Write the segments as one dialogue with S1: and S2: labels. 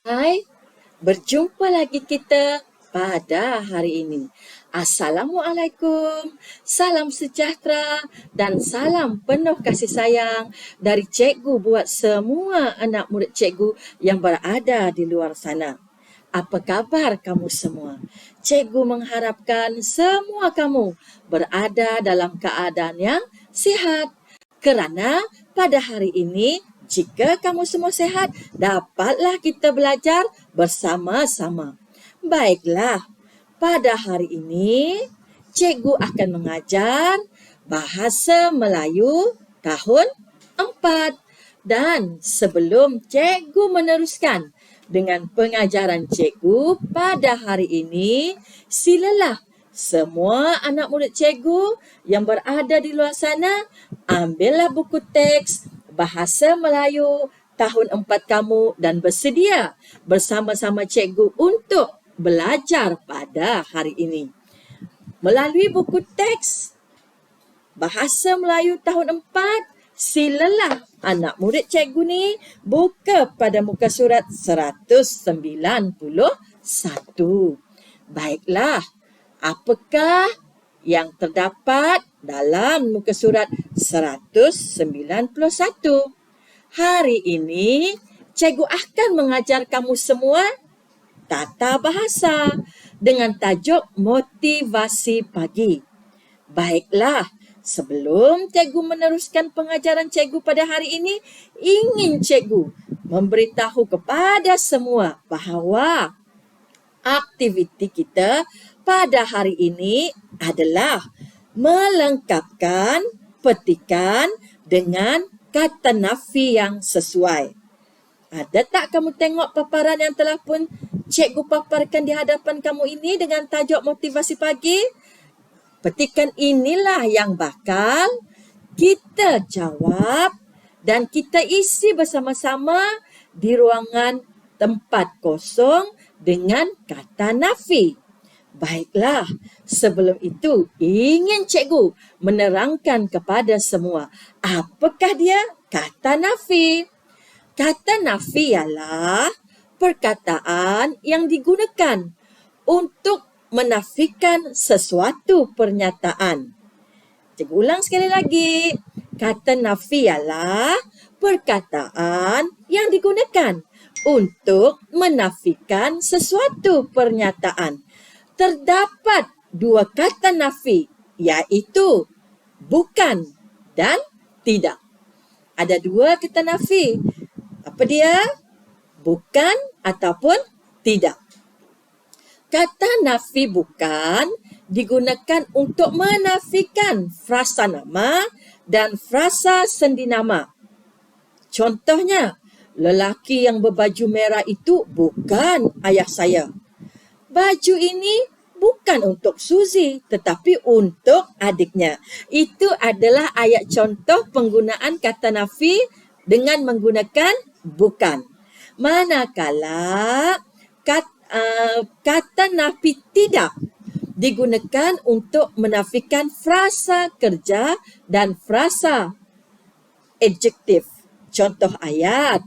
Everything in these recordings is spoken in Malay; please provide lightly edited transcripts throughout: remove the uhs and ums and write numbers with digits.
S1: Hai, berjumpa lagi kita pada hari ini. Assalamualaikum, salam sejahtera dan salam penuh kasih sayang dari cikgu buat semua anak murid cikgu yang berada di luar sana. Apa khabar kamu semua? Cikgu mengharapkan semua kamu berada dalam keadaan yang sihat. Kerana pada hari ini, jika kamu semua sehat, dapatlah kita belajar bersama-sama. Baiklah, pada hari ini, cikgu akan mengajar Bahasa Melayu tahun 4. Dan sebelum cikgu meneruskan dengan pengajaran cikgu pada hari ini, silalah semua anak murid cikgu yang berada di luar sana, ambillah buku teks Bahasa Melayu tahun 4 kamu dan bersedia bersama-sama cikgu untuk belajar pada hari ini. Melalui buku teks Bahasa Melayu tahun 4, silalah anak murid cikgu ni buka pada muka surat 191. Baiklah, apakah yang terdapat dalam muka surat 191? Hari ini, cikgu akan mengajar kamu semua tata bahasa dengan tajuk motivasi pagi. Baiklah, sebelum cikgu meneruskan pengajaran cikgu pada hari ini, ingin cikgu memberitahu kepada semua bahawa aktiviti kita pada hari ini adalah melengkapkan petikan dengan kata nafi yang sesuai. Ada tak kamu tengok paparan yang telah pun cikgu paparkan di hadapan kamu ini dengan tajuk motivasi pagi? Petikan inilah yang bakal kita jawab dan kita isi bersama-sama di ruangan tempat kosong dengan kata nafi. Baiklah, sebelum itu ingin cikgu menerangkan kepada semua apakah dia kata nafi. Kata nafi ialah perkataan yang digunakan untuk menafikan sesuatu pernyataan. Cikgu ulang sekali lagi. Kata nafi ialah perkataan yang digunakan untuk menafikan sesuatu pernyataan. Terdapat dua kata nafi, iaitu bukan dan tidak. Ada dua kata nafi. Apa dia? Bukan ataupun tidak. Kata nafi bukan digunakan untuk menafikan frasa nama dan frasa sendi nama. Contohnya, lelaki yang berbaju merah itu bukan ayah saya. Baju ini bukan untuk Suzy tetapi untuk adiknya. Itu adalah ayat contoh penggunaan kata nafi dengan menggunakan bukan. Manakala kata nafi tidak digunakan untuk menafikan frasa kerja dan frasa adjektif. Contoh ayat,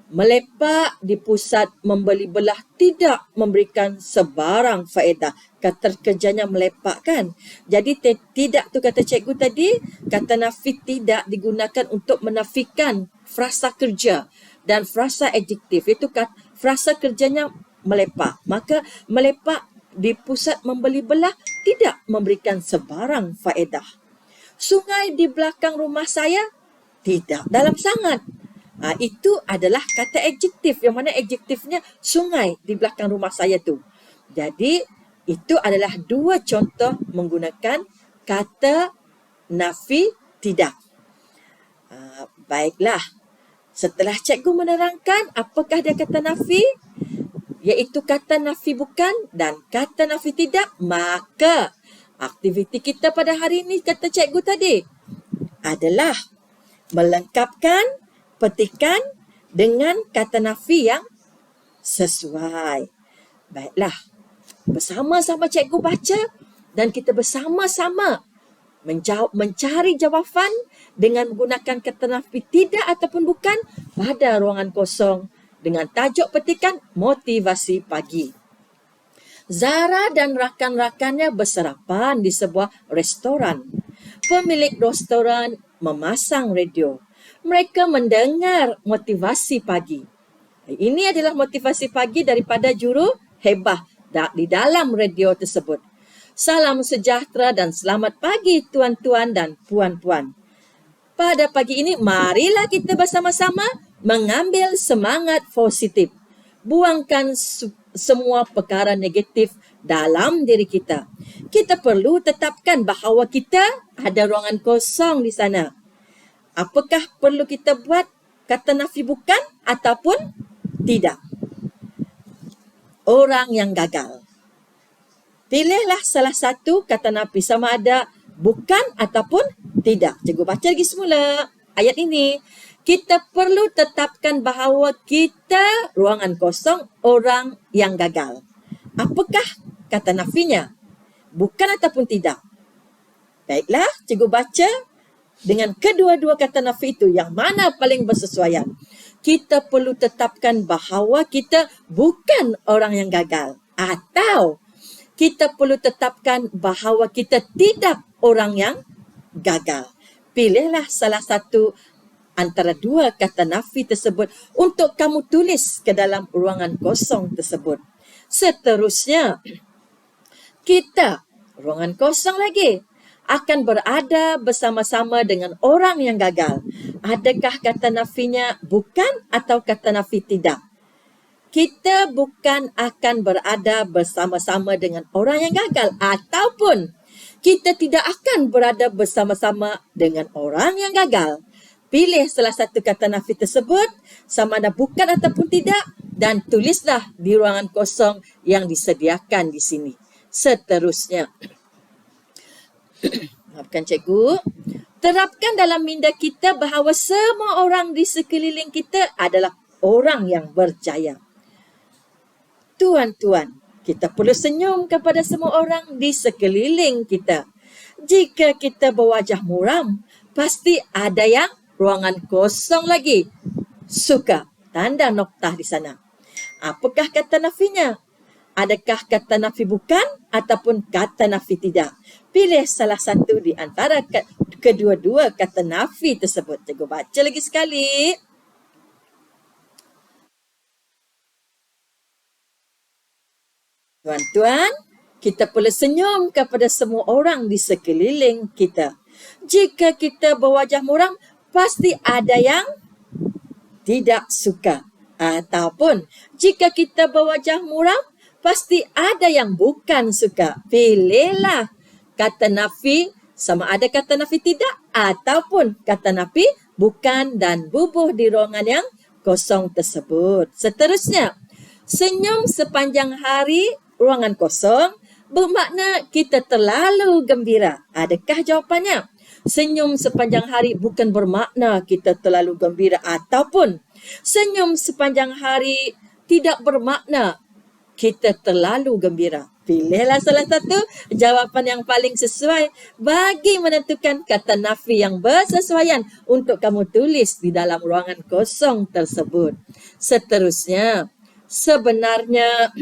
S1: melepak di pusat membeli belah tidak memberikan sebarang faedah. Kata kerjanya melepak kan? Jadi tidak tu kata cikgu tadi, kata nafi tidak digunakan untuk menafikan frasa kerja dan frasa adjektif. Itu frasa kerjanya melepak. Maka melepak di pusat membeli belah tidak memberikan sebarang faedah. Sungai di belakang rumah saya tidak dalam sangat. Itu adalah kata adjektif, yang mana adjektifnya sungai di belakang rumah saya tu. Jadi, itu adalah dua contoh menggunakan kata nafi tidak. Baiklah, setelah cikgu menerangkan apakah dia kata nafi, iaitu kata nafi bukan dan kata nafi tidak, maka aktiviti kita pada hari ini, kata cikgu tadi, adalah melengkapkan petikan dengan kata nafi yang sesuai. Baiklah, bersama-sama cikgu baca dan kita bersama-sama mencari jawapan dengan menggunakan kata nafi tidak ataupun bukan pada ruangan kosong dengan tajuk petikan motivasi pagi. Zara dan rakan-rakannya bersarapan di sebuah restoran. Pemilik restoran memasang radio. Mereka mendengar motivasi pagi. Ini adalah motivasi pagi daripada juru hebah di dalam radio tersebut. Salam sejahtera dan selamat pagi tuan-tuan dan puan-puan. Pada pagi ini, marilah kita bersama-sama mengambil semangat positif. Buangkan semua perkara negatif dalam diri kita. Kita perlu tetapkan bahawa kita ada ruangan kosong di sana. Apakah perlu kita buat kata nafi bukan ataupun tidak? Orang yang gagal. Pilihlah salah satu kata nafi sama ada bukan ataupun tidak. Cikgu baca lagi semula ayat ini. Kita perlu tetapkan bahawa kita ruangan kosong orang yang gagal. Apakah kata nafinya? Bukan ataupun tidak? Baiklah, cikgu baca dengan kedua-dua kata nafi itu yang mana paling bersesuaian. Kita perlu tetapkan bahawa kita bukan orang yang gagal. Atau kita perlu tetapkan bahawa kita tidak orang yang gagal. Pilihlah salah satu antara dua kata nafi tersebut untuk kamu tulis ke dalam ruangan kosong tersebut. Seterusnya, kita, ruangan kosong lagi, akan berada bersama-sama dengan orang yang gagal. Adakah kata nafinya bukan atau kata nafi tidak? Kita bukan akan berada bersama-sama dengan orang yang gagal ataupun kita tidak akan berada bersama-sama dengan orang yang gagal. Pilih salah satu kata nafi tersebut sama ada bukan ataupun tidak dan tulislah di ruangan kosong yang disediakan di sini. Seterusnya, maafkan cikgu, terapkan dalam minda kita bahawa semua orang di sekeliling kita adalah orang yang berjaya. Tuan-tuan, kita perlu senyum kepada semua orang di sekeliling kita. Jika kita berwajah muram, pasti ada yang ruangan kosong lagi. Suka, tanda noktah di sana. Apakah kata nafinya? Adakah kata nafi bukan ataupun kata nafi tidak? Pilih salah satu di antara kedua-dua kata nafi tersebut. Cikgu baca lagi sekali. Tuan-tuan, kita perlu senyum kepada semua orang di sekeliling kita. Jika kita berwajah muram, pasti ada yang tidak suka. Ataupun jika kita berwajah muram, pasti ada yang bukan suka. Pilihlah kata nafi sama ada kata nafi tidak ataupun kata nafi bukan dan bubuh di ruangan yang kosong tersebut. Seterusnya, senyum sepanjang hari ruangan kosong bermakna kita terlalu gembira. Adakah jawapannya? Senyum sepanjang hari bukan bermakna kita terlalu gembira ataupun senyum sepanjang hari tidak bermakna kita terlalu gembira. Pilihlah salah satu jawapan yang paling sesuai bagi menentukan kata nafi yang bersesuaian untuk kamu tulis di dalam ruangan kosong tersebut. Seterusnya, sebenarnya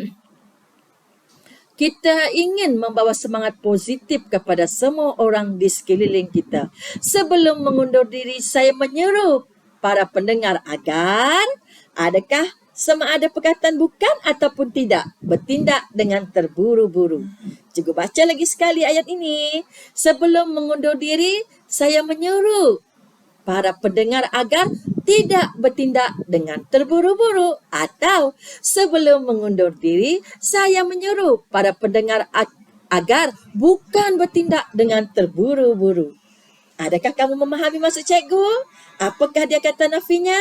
S1: kita ingin membawa semangat positif kepada semua orang di sekeliling kita. Sebelum mengundur diri, saya menyeru para pendengar agar adakah sama ada perkataan bukan ataupun tidak bertindak dengan terburu-buru. Cikgu baca lagi sekali ayat ini. Sebelum mengundur diri, saya menyeru para pendengar agar tidak bertindak dengan terburu-buru. Atau sebelum mengundur diri, saya menyuruh para pendengar agar bukan bertindak dengan terburu-buru. Adakah kamu memahami maksud cikgu? Apakah dia kata nafinya?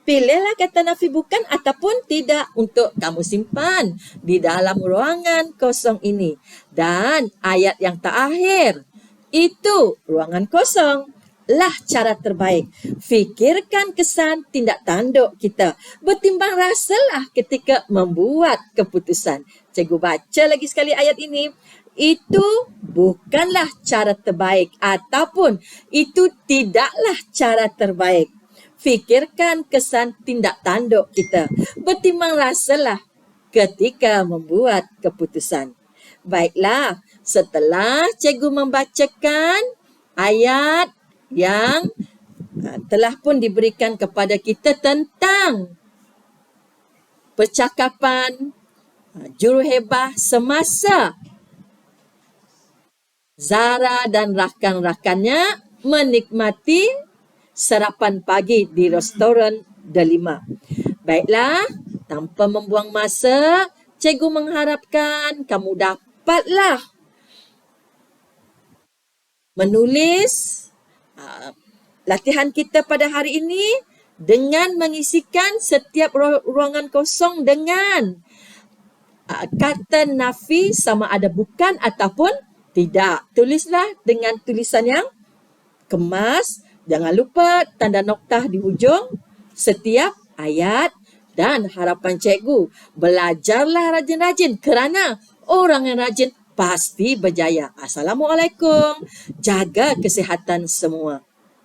S1: Pilihlah kata nafi bukan ataupun tidak untuk kamu simpan di dalam ruangan kosong ini. Dan ayat yang terakhir, itu ruangan kosong lah cara terbaik. Fikirkan kesan tindak tanduk kita. Bertimbang rasalah ketika membuat keputusan. Cikgu baca lagi sekali ayat ini. Itu bukanlah cara terbaik ataupun itu tidaklah cara terbaik. Fikirkan kesan tindak tanduk kita. Bertimbang rasalah ketika membuat keputusan. Baiklah, setelah cikgu membacakan ayat yang telah pun diberikan kepada kita tentang percakapan juruhebah semasa Zara dan rakan-rakannya menikmati sarapan pagi di restoran Delima. Baiklah, tanpa membuang masa, cikgu mengharapkan kamu dapatlah menulis latihan kita pada hari ini dengan mengisikan setiap ruangan kosong dengan kata nafi sama ada bukan ataupun tidak. Tulislah dengan tulisan yang kemas. Jangan lupa tanda noktah di hujung setiap ayat dan harapan cikgu. Belajarlah rajin-rajin kerana orang yang rajin pasti berjaya. Assalamualaikum. Jaga kesihatan semua.